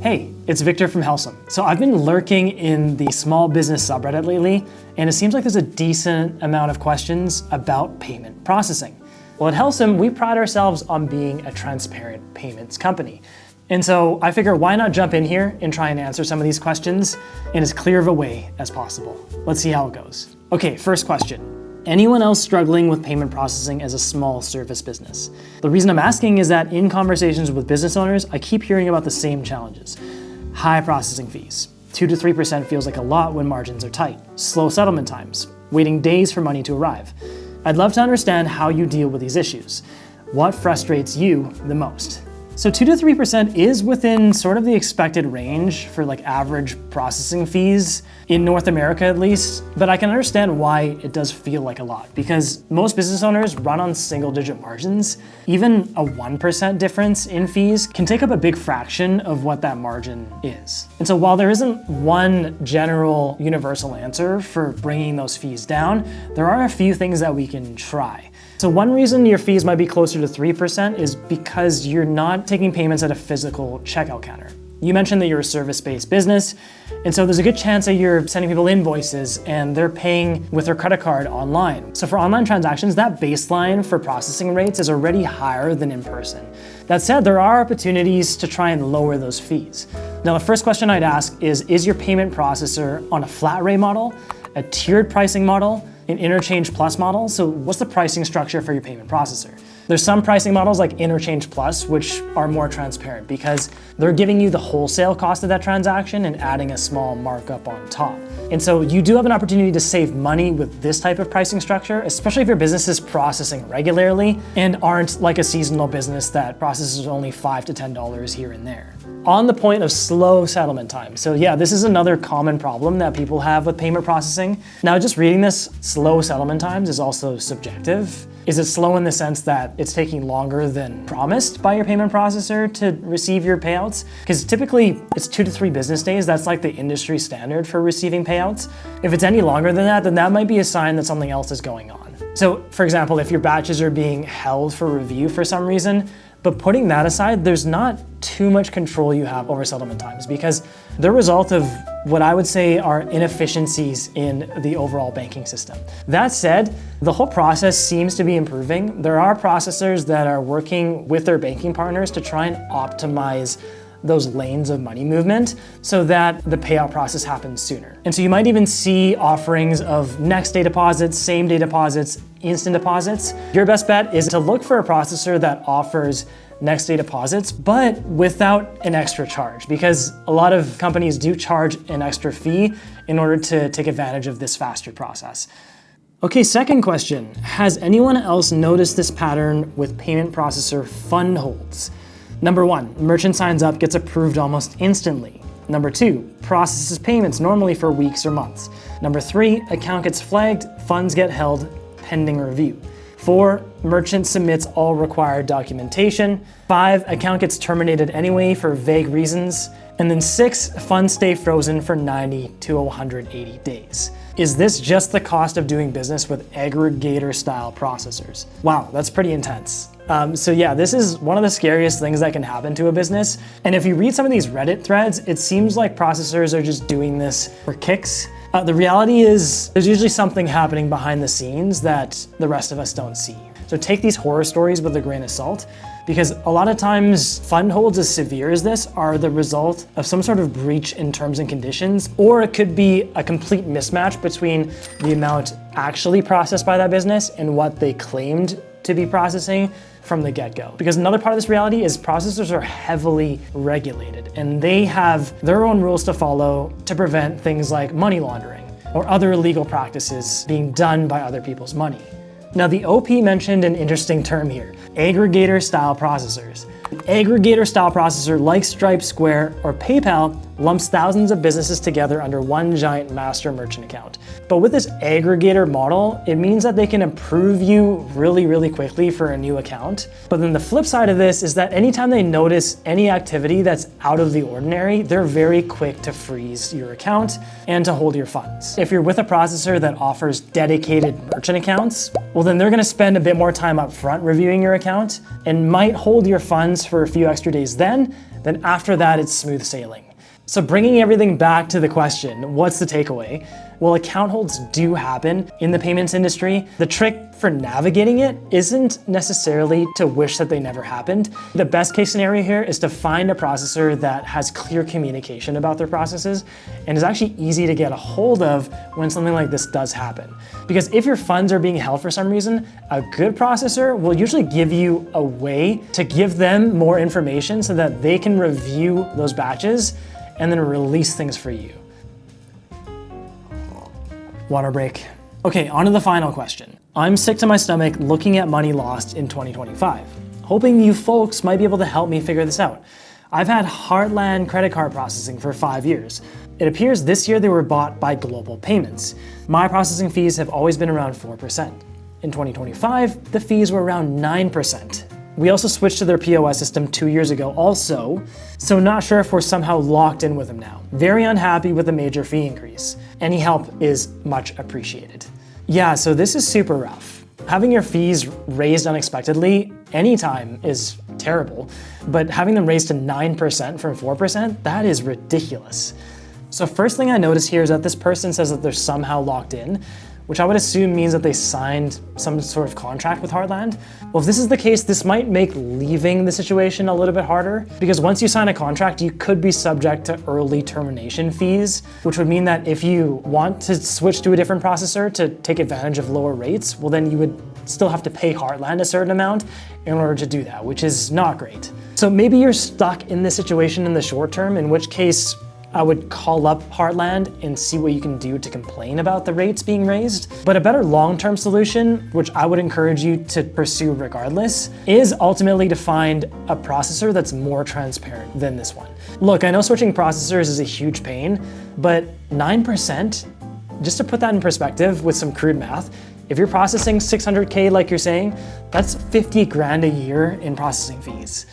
Hey, it's Victor from Helcim. So I've been lurking in the small business subreddit lately, and it seems like there's a decent amount of questions about payment processing. Well, at Helcim, we pride ourselves on being a transparent payments company. And so I figure why not jump in here and try and answer some of these questions in as clear of a way as possible. Let's see how it goes. Okay, first question. Anyone else struggling with payment processing as a small service business? The reason I'm asking is that in conversations with business owners, I keep hearing about the same challenges. High processing fees. 2 to 3% feels like a lot when margins are tight. Slow settlement times. Waiting days for money to arrive. I'd love to understand how you deal with these issues. What frustrates you the most? So 2 to 3% is within sort of the expected range for like average processing fees in North America at least, but I can understand why it does feel like a lot because most business owners run on single-digit margins. Even a 1% difference in fees can take up a big fraction of what that margin is. And so while there isn't one general universal answer for bringing those fees down, there are a few things that we can try. So one reason your fees might be closer to 3% is because you're not taking payments at a physical checkout counter. You mentioned that you're a service-based business, and so there's a good chance that you're sending people invoices and they're paying with their credit card online. So for online transactions, that baseline for processing rates is already higher than in person. That said, there are opportunities to try and lower those fees. Now, the first question I'd ask is your payment processor on a flat rate model, a tiered pricing model, an Interchange Plus model? So what's the pricing structure for your payment processor? There's some pricing models like Interchange Plus, which are more transparent because they're giving you the wholesale cost of that transaction and adding a small markup on top. And so you do have an opportunity to save money with this type of pricing structure, especially if your business is processing regularly and aren't like a seasonal business that processes only $5 to $10 here and there. On the point of slow settlement time. So yeah, this is another common problem that people have with payment processing. Now, just reading this, slow settlement times is also subjective. Is it slow in the sense that it's taking longer than promised by your payment processor to receive your payouts? Because typically it's 2 to 3 business days. That's like the industry standard for receiving payouts. If it's any longer than that, then that might be a sign that something else is going on. So for example, if your batches are being held for review for some reason, but putting that aside, there's not too much control you have over settlement times because they're a result of what I would say are inefficiencies in the overall banking system. That said, the whole process seems to be improving. There are processors that are working with their banking partners to try and optimize those lanes of money movement so that the payout process happens sooner. And so you might even see offerings of next day deposits, same day deposits, instant deposits. Your best bet is to look for a processor that offers next day deposits, but without an extra charge, because a lot of companies do charge an extra fee in order to take advantage of this faster process. Okay, second question. Has anyone else noticed this pattern with payment processor fund holds? Number 1, merchant signs up, gets approved almost instantly. Number 2, processes payments normally for weeks or months. Number 3, account gets flagged, funds get held pending review. 4, merchant submits all required documentation. 5, account gets terminated anyway for vague reasons. And then 6, funds stay frozen for 90 to 180 days. Is this just the cost of doing business with aggregator style processors? Wow, that's pretty intense. So yeah, this is one of the scariest things that can happen to a business. And if you read some of these Reddit threads, it seems like processors are just doing this for kicks. The reality is there's usually something happening behind the scenes that the rest of us don't see. So take these horror stories with a grain of salt, because a lot of times fund holds as severe as this are the result of some sort of breach in terms and conditions, or it could be a complete mismatch between the amount actually processed by that business and what they claimed to be processing from the get-go. Because another part of this reality is processors are heavily regulated and they have their own rules to follow to prevent things like money laundering or other illegal practices being done by other people's money. Now, the OP mentioned an interesting term here, aggregator style processors. An aggregator style processor like Stripe, Square, or PayPal lumps thousands of businesses together under one giant master merchant account. But with this aggregator model, it means that they can approve you really quickly for a new account. But then the flip side of this is that anytime they notice any activity that's out of the ordinary, they're very quick to freeze your account and to hold your funds. If you're with a processor that offers dedicated merchant accounts, well then they're gonna spend a bit more time up front reviewing your account and might hold your funds for a few extra days then, then after that, it's smooth sailing. So bringing everything back to the question, what's the takeaway? Well, account holds do happen in the payments industry. The trick for navigating it isn't necessarily to wish that they never happened. The best case scenario here is to find a processor that has clear communication about their processes and is actually easy to get a hold of when something like this does happen. Because if your funds are being held for some reason, a good processor will usually give you a way to give them more information so that they can review those batches and then release things for you. Water break. Okay, on to the final question. I'm sick to my stomach looking at money lost in 2025, hoping you folks might be able to help me figure this out. I've had Heartland credit card processing for 5 years. It appears this year they were bought by Global Payments. My processing fees have always been around 4%. In 2025, the fees were around 9%. We also switched to their POS system 2 years ago also, so not sure if we're somehow locked in with them now. Very unhappy with the major fee increase. Any help is much appreciated. Yeah, so this is super rough. Having your fees raised unexpectedly anytime is terrible, but having them raised to 9% from 4%, that is ridiculous. So first thing I notice here is that this person says that they're somehow locked in, which I would assume means that they signed some sort of contract with Heartland. Well, if this is the case, this might make leaving the situation a little bit harder, because once you sign a contract, you could be subject to early termination fees, which would mean that if you want to switch to a different processor to take advantage of lower rates, well then you would still have to pay Heartland a certain amount in order to do that, which is not great. So maybe you're stuck in this situation in the short term, in which case I would call up Heartland and see what you can do to complain about the rates being raised. But a better long-term solution, which I would encourage you to pursue regardless, is ultimately to find a processor that's more transparent than this one. Look, I know switching processors is a huge pain, but 9%, just to put that in perspective with some crude math, if you're processing 600K like you're saying, that's 50 grand a year in processing fees.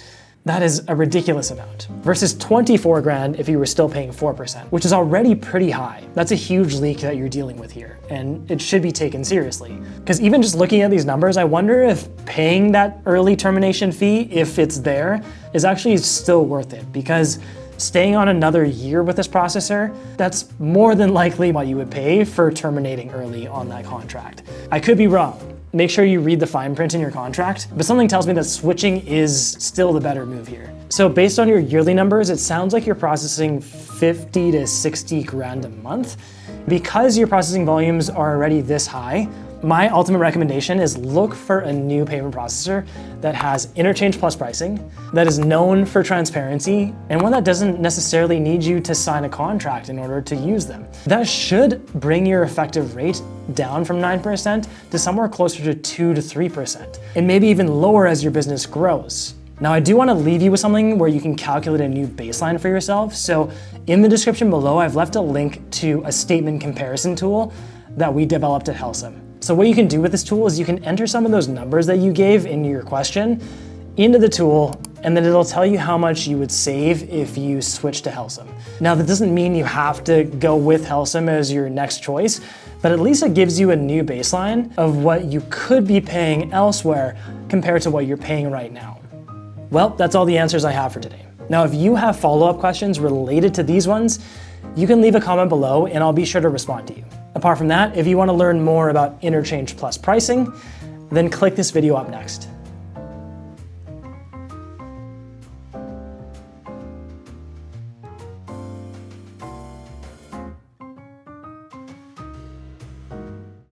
That is a ridiculous amount, versus 24 grand if you were still paying 4%, which is already pretty high. That's a huge leak that you're dealing with here, and it should be taken seriously. Because even just looking at these numbers, I wonder if paying that early termination fee, if it's there, is actually still worth it, because staying on another year with this processor, that's more than likely what you would pay for terminating early on that contract. I could be wrong. Make sure you read the fine print in your contract, but something tells me that switching is still the better move here. So based on your yearly numbers, it sounds like you're processing 50 to 60 grand a month. Because your processing volumes are already this high, my ultimate recommendation is look for a new payment processor that has Interchange Plus pricing, that is known for transparency, and one that doesn't necessarily need you to sign a contract in order to use them. That should bring your effective rate down from 9% to somewhere closer to 2 to 3%, and maybe even lower as your business grows. Now, I do want to leave you with something where you can calculate a new baseline for yourself. So in the description below, I've left a link to a statement comparison tool that we developed at Helcim. So what you can do with this tool is you can enter some of those numbers that you gave in your question into the tool, and then it'll tell you how much you would save if you switch to Helcim. Now, that doesn't mean you have to go with Helcim as your next choice, but at least it gives you a new baseline of what you could be paying elsewhere compared to what you're paying right now. Well, that's all the answers I have for today. Now, if you have follow-up questions related to these ones, you can leave a comment below and I'll be sure to respond to you. Apart from that, if you want to learn more about Interchange Plus pricing, then click this video up next.